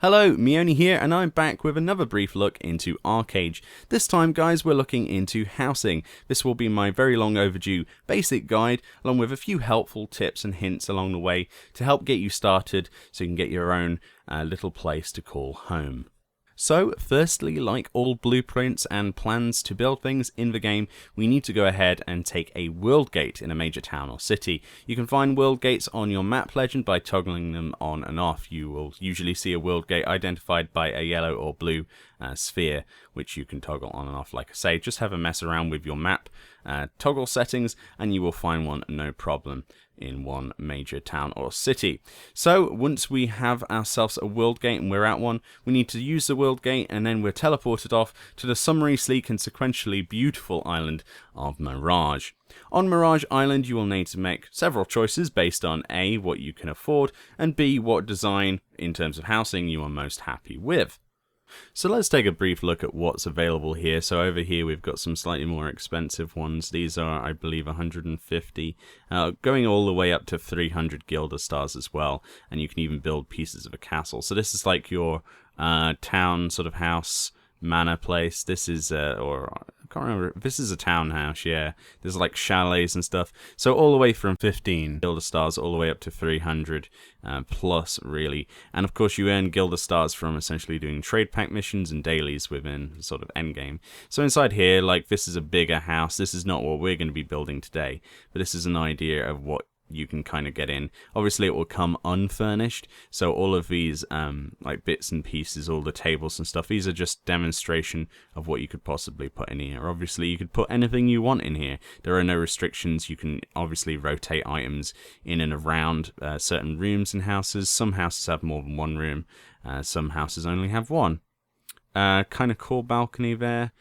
Hello, Meoni here, and I'm back with another brief look into Archeage. This time, guys, we're looking into housing. This will be my very long overdue basic guide, along with a few helpful tips and hints along the way to help get you started so you can get your own little place to call home. So, firstly, like all blueprints and plans to build things in the game, we need to go ahead and take a world gate in a major town or city. You can find world gates on your map legend by toggling them on and off. You will usually see a world gate identified by a yellow or blue sphere, which you can toggle on and off. Like I say, just have a mess around with your map toggle settings and you will find one no problem in one major town or city. So once we have ourselves a world gate and we're at one, we need to use the world gate and then we're teleported off to the summery, sleek and sequentially beautiful island of Mirage. On Mirage Island you will need to make several choices based on A, what you can afford, and B, what design in terms of housing you are most happy with. So let's take a brief look at what's available here. So over here we've got some slightly more expensive ones. These are, I believe, 150, going all the way up to 300 Gilder stars as well. And you can even build pieces of a castle. So this is like your town sort of house manor place. This is, or I can't remember, this is a townhouse, yeah. There's like chalets and stuff. So all the way from 15 Gilder stars all the way up to 300 plus, really. And of course you earn Gilder stars from essentially doing trade pack missions and dailies within sort of endgame. So inside here, like, this is a bigger house. This is not what we're going to be building today, but this is an idea of what you can kind of get in. Obviously it will come unfurnished, so all of these like bits and pieces, all the tables and stuff, these are just demonstration of what you could possibly put in here. Obviously you could put anything you want in here. There are no restrictions. You can obviously rotate items in and around certain rooms and houses. Some houses have more than one room, some houses only have one. Kind of cool balcony there.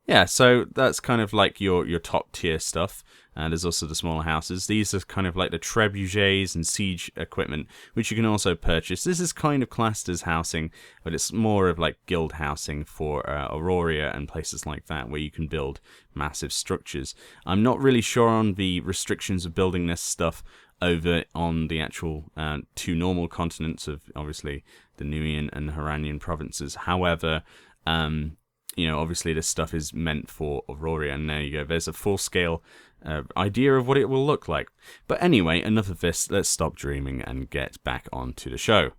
Yeah, so that's kind of like your top tier stuff. There's also the smaller houses. These are kind of like the trebuchets and siege equipment, which you can also purchase. This is kind of classed as housing, but it's more of like guild housing for Aurora and places like that, where you can build massive structures. I'm not really sure on the restrictions of building this stuff over on the actual two normal continents of, obviously, the Nuian and Haranian provinces. However, you know, obviously this stuff is meant for Aurora, and there you go. There's a full-scale idea of what it will look like. But anyway, enough of this. Let's stop dreaming and get back onto the show.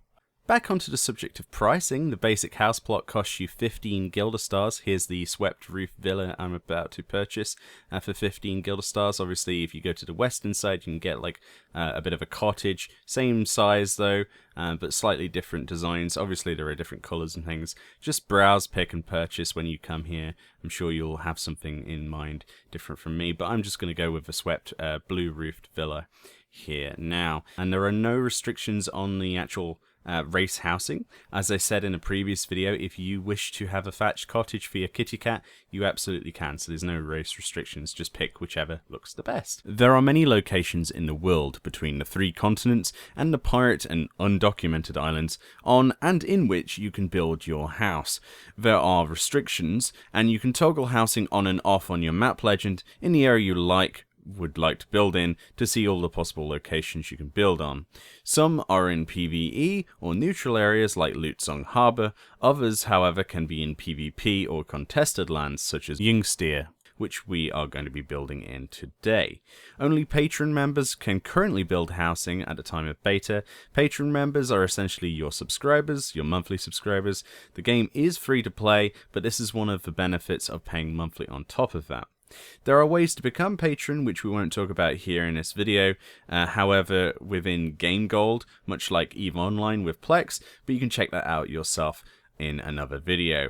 Back onto the subject of pricing, the basic house plot costs you 15 Gilder stars. Here's the swept roof villa I'm about to purchase for 15 Gilder stars. Obviously, if you go to the western side, you can get like a bit of a cottage. Same size though, but slightly different designs. Obviously, there are different colors and things. Just browse, pick, and purchase when you come here. I'm sure you'll have something in mind different from me, but I'm just going to go with a swept blue roofed villa here now. And there are no restrictions on the actual race housing. As I said in a previous video, if you wish to have a thatched cottage for your kitty cat, you absolutely can, so there's no race restrictions. Just pick whichever looks the best. There are many locations in the world between the 3 continents and the pirate and undocumented islands on and in which you can build your house. There are restrictions, and you can toggle housing on and off on your map legend in the area you would like to build in to see all the possible locations you can build on. Some are in PvE or neutral areas like Lutzong Harbour. Others, however, can be in PvP or contested lands such as Yungstier, which we are going to be building in today. Only patron members can currently build housing at the time of beta. Patron members are essentially your subscribers, your monthly subscribers. The game is free to play, but this is one of the benefits of paying monthly on top of that. There are ways to become patron, which we won't talk about here in this video, however, within Game Gold, much like EVE Online with Plex, but you can check that out yourself in another video.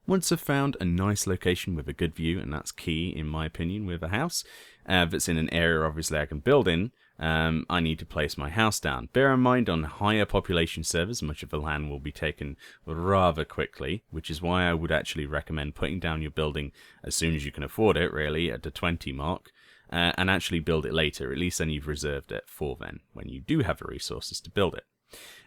Once I've found a nice location with a good view, and that's key in my opinion with a house, that's in an area obviously I can build in, I need to place my house down. Bear in mind, on higher population servers, much of the land will be taken rather quickly, which is why I would actually recommend putting down your building as soon as you can afford it, really, at the 20 mark, and actually build it later. At least then you've reserved it for then, when you do have the resources to build it.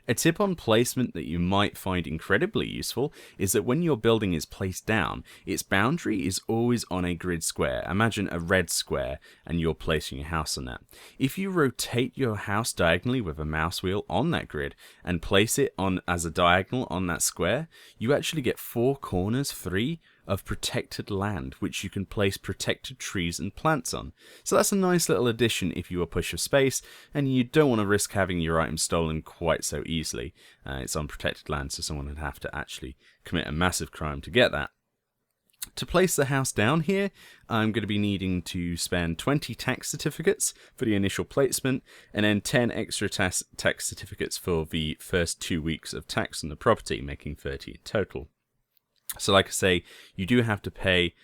A tip on placement that you might find incredibly useful is that when your building is placed down, its boundary is always on a grid square. Imagine a red square and you're placing your house on that. If you rotate your house diagonally with a mouse wheel on that grid and place it on as a diagonal on that square, you actually get 4 corners, 3 of protected land, which you can place protected trees and plants on. So that's a nice little addition if you are push of space and you don't want to risk having your items stolen quite so easily. It's on protected land, so someone would have to actually commit a massive crime to get that. To place the house down here, I'm going to be needing to spend 20 tax certificates for the initial placement, and then 10 extra tax certificates for the first 2 weeks of tax on the property, making 30 in total. So like I say, you do have to pay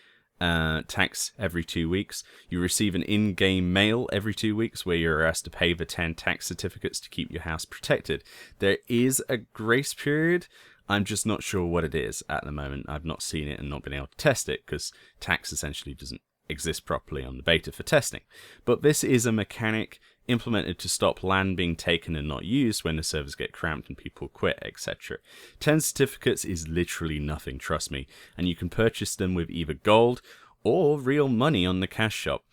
tax every 2 weeks. You receive an in-game mail every 2 weeks where you're asked to pay the 10 tax certificates to keep your house protected. There is a grace period. I'm just not sure what it is at the moment. I've not seen it and not been able to test it because tax essentially doesn't exist properly on the beta for testing. But this is a mechanic implemented to stop land being taken and not used when the servers get cramped and people quit, etc. 10 certificates is literally nothing, trust me, and you can purchase them with either gold or real money on the cash shop.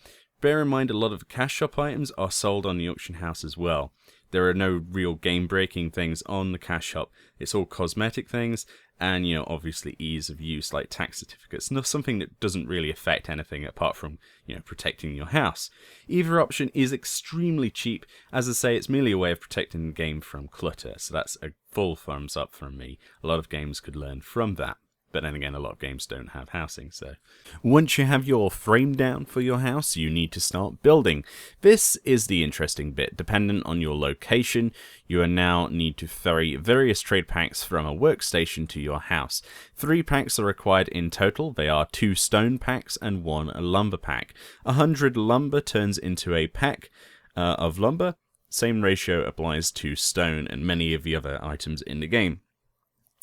Bear in mind a lot of the cash shop items are sold on the auction house as well. There are no real game-breaking things on the cash shop. It's all cosmetic things and, obviously ease of use like tax certificates. Something that doesn't really affect anything apart from, protecting your house. Either option is extremely cheap. As I say, it's merely a way of protecting the game from clutter. So that's a full thumbs up from me. A lot of games could learn from that. But then again, a lot of games don't have housing, so. Once you have your frame down for your house, you need to start building. This is the interesting bit. Dependent on your location, you now need to ferry various trade packs from a workstation to your house. 3 packs are required in total. They are 2 stone packs and 1 lumber pack. 100 lumber turns into a pack of lumber. Same ratio applies to stone and many of the other items in the game.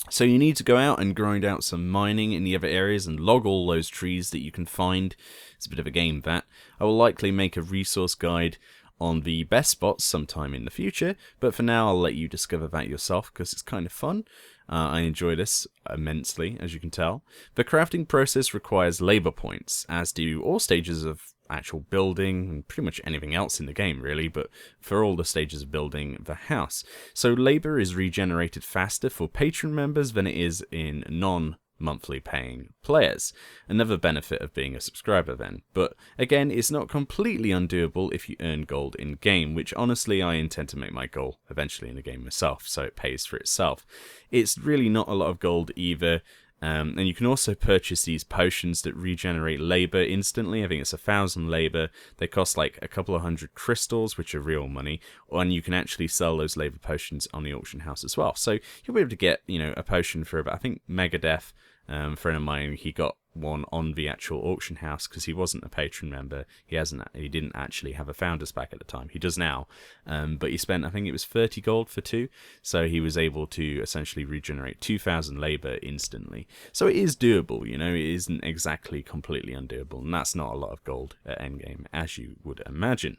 So you need to go out and grind out some mining in the other areas and log all those trees that you can find. It's a bit of a game, that. I will likely make a resource guide on the best spots sometime in the future, but for now I'll let you discover that yourself because it's kind of fun. I enjoy this immensely, as you can tell. The crafting process requires labor points, as do all stages of actual building and pretty much anything else in the game really, but for all the stages of building the house. So labor is regenerated faster for patron members than it is in non-monthly paying players. Another benefit of being a subscriber then. But again, it's not completely undoable if you earn gold in game, which honestly I intend to make my goal eventually in the game myself, so it pays for itself. It's really not a lot of gold either. And you can also purchase these potions that regenerate labor instantly. I think it's 1,000 labor. They cost like a couple of 100 crystals, which are real money. And you can actually sell those labor potions on the auction house as well. So you'll be able to get, a potion for about, I think, Megadeth. A friend of mine, he got one on the actual auction house because he wasn't a patron member. He didn't actually have a founder's pack at the time. He does now, but he spent, I think it was 30 gold for 2, so he was able to essentially regenerate 2,000 labor instantly. So it is doable, it isn't exactly completely undoable, and that's not a lot of gold at endgame, as you would imagine.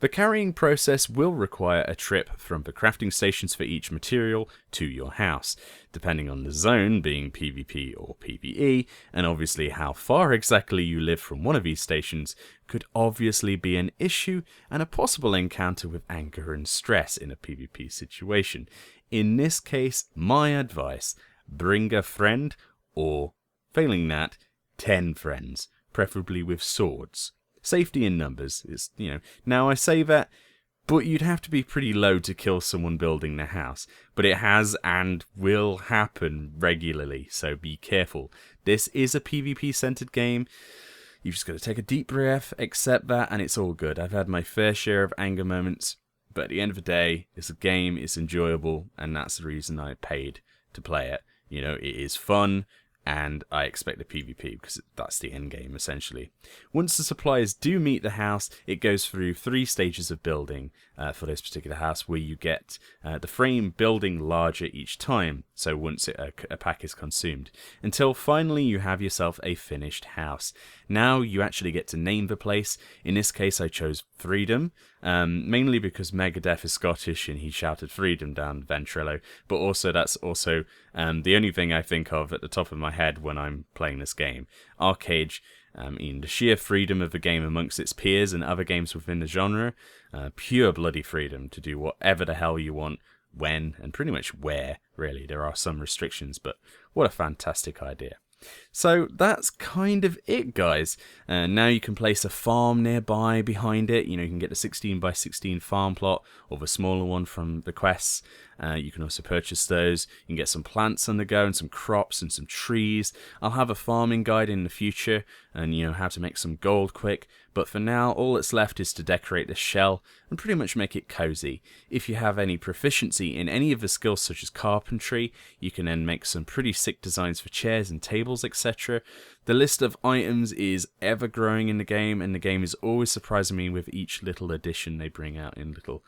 The carrying process will require a trip from the crafting stations for each material to your house, depending on the zone being PvP or PvE, and obviously how far exactly you live from one of these stations could obviously be an issue and a possible encounter with anger and stress in a PvP situation. In this case, my advice, bring a friend or, failing that, 10 friends, preferably with swords. Safety in numbers is, now I say that, but you'd have to be pretty low to kill someone building their house. But it has and will happen regularly, so be careful. This is a PvP-centered game. You've just got to take a deep breath, accept that, and it's all good. I've had my fair share of anger moments, but at the end of the day, it's a game, it's enjoyable, and that's the reason I paid to play it. It is fun. and I expect a PvP because that's the end game essentially. Once the suppliers do meet the house, it goes through 3 stages of building for this particular house, where you get the frame building larger each time, so once a pack is consumed, until finally you have yourself a finished house. Now you actually get to name the place. In this case I chose Freedom, mainly because Megadeth is Scottish and he shouted freedom down Ventrilo, but also that's also the only thing I think of at the top of my head when I'm playing this game. Archeage, in the sheer freedom of the game amongst its peers and other games within the genre, pure bloody freedom to do whatever the hell you want, when, and pretty much where, really. There are some restrictions, but what a fantastic idea. So that's kind of it, guys. Now you can place a farm nearby behind it. You know, you can get the 16 by 16 farm plot or the smaller one from the quests. You can also purchase those. You can get some plants on the go and some crops and some trees. I'll have a farming guide in the future and, you know, how to make some gold quick. But for now, all that's left is to decorate the shell and pretty much make it cozy. If you have any proficiency in any of the skills such as carpentry, you can then make some pretty sick designs for chairs and tables, etc. The list of items is ever growing in the game, and the game is always surprising me with each little addition they bring out in little,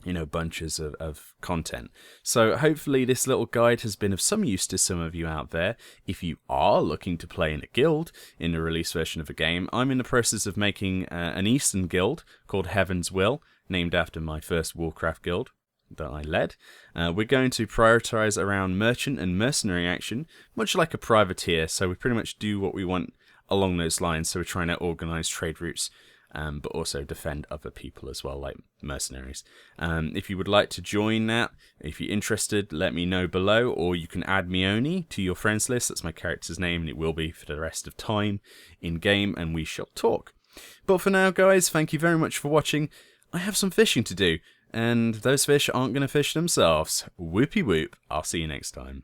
you know, bunches of content. So hopefully this little guide has been of some use to some of you out there. If you are looking to play in a guild in the release version of the game, I'm in the process of making an Eastern guild called Heaven's Will, named after my first Warcraft guild that I led. We're going to prioritize around merchant and mercenary action, much like a privateer, so we pretty much do what we want along those lines. So we're trying to organize trade routes, but also defend other people as well, like mercenaries. If you would like to join that, if you're interested, let me know below, or you can add Meoni to your friends list. That's my character's name, and it will be for the rest of time in game, and we shall talk. But for now, guys, thank you very much for watching. I have some fishing to do, and those fish aren't going to fish themselves. Whoopie whoop. I'll see you next time.